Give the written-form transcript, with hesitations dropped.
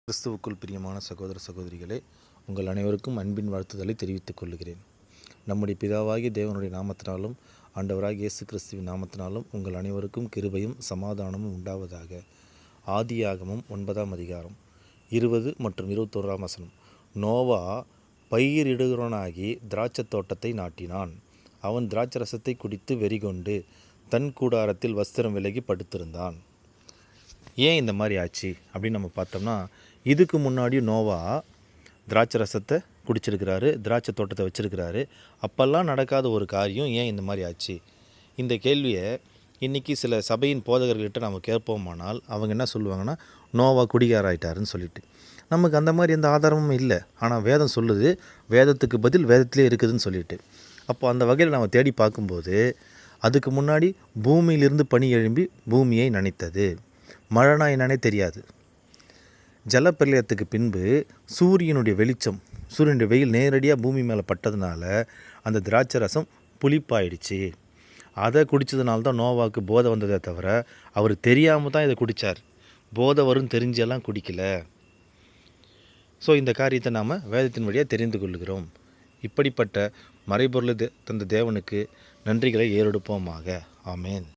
கிறிஸ்துவுக்குள் பிரியமான சகோதர சகோதரிகளே, உங்கள் அனைவருக்கும் அன்பின் வாழ்த்துதலை தெரிவித்துக் கொள்கிறேன். நம்முடைய பிதாவாகிய தேவனுடைய நாமத்தினாலும் ஆண்டவராகிய இயேசு கிறிஸ்துவின் நாமத்தினாலும் உங்கள் அனைவருக்கும் கிருபையும் சமாதானமும் உண்டாவதாக. ஆதியாகமம் 9ஆம் அதிகாரம் 20 மற்றும் 21ஆம் வசனம். நோவா பயிரிடுகிறவனாகி திராட்சை தோட்டத்தை நாட்டினான். அவன் திராட்சரசத்தை குடித்து வெறிகொண்டு தன் கூடாரத்தில் வஸ்திரம் விலகி படுத்திருந்தான். ஏன் இந்த மாதிரி ஆச்சு அப்படின்னு நம்ம பார்த்தோம்னா, இதுக்கு முன்னாடியும் நோவா திராட்சை ரசத்தை குடிச்சிருக்கிறாரு, திராட்சை தோட்டத்தை வச்சுருக்கிறாரு. அப்போல்லாம் நடக்காத ஒரு காரியம் ஏன் இந்த மாதிரி ஆச்சு? இந்த கேள்வியை இன்றைக்கி சில சபையின் போதகர்கள்கிட்ட நம்ம கேட்போமானால் அவங்க என்ன சொல்லுவாங்கன்னா, நோவா குடிகாராயிட்டாருன்னு சொல்லிட்டு. நமக்கு அந்த மாதிரி எந்த ஆதாரமும் இல்லை. ஆனால் வேதம் சொல்லுது, வேதத்துக்கு பதில் வேதத்திலே இருக்குதுன்னு சொல்லிட்டு. அப்போ அந்த வகையில் நம்ம தேடி பார்க்கும்போது, அதுக்கு முன்னாடி பூமியிலிருந்து பனி எழும்பி பூமியை நனைத்தது. மழைனா என்னன்னே தெரியாது. ஜலப்பிரளயத்துக்கு பின்பு சூரியனுடைய வெளிச்சம், சூரியனுடைய வெயில் நேரடியாக பூமி மேலே பட்டதுனால அந்த திராட்சை ரசம் புளிப்பாயிடுச்சு. அதை குடித்ததுனால தான் நோவாவுக்கு போதை வந்ததே தவிர அவர் தெரியாமல் தான் இதை குடித்தார். போதை வரும் தெரிஞ்செல்லாம் குடிக்கல. ஸோ இந்த காரியத்தை நாம் வேதத்தின் வழியாக தெரிந்து கொள்கிறோம். இப்படிப்பட்ட மறைபொருளை தந்த தேவனுக்கு நன்றிகளை ஏறெடுப்போமாக. ஆமேன்.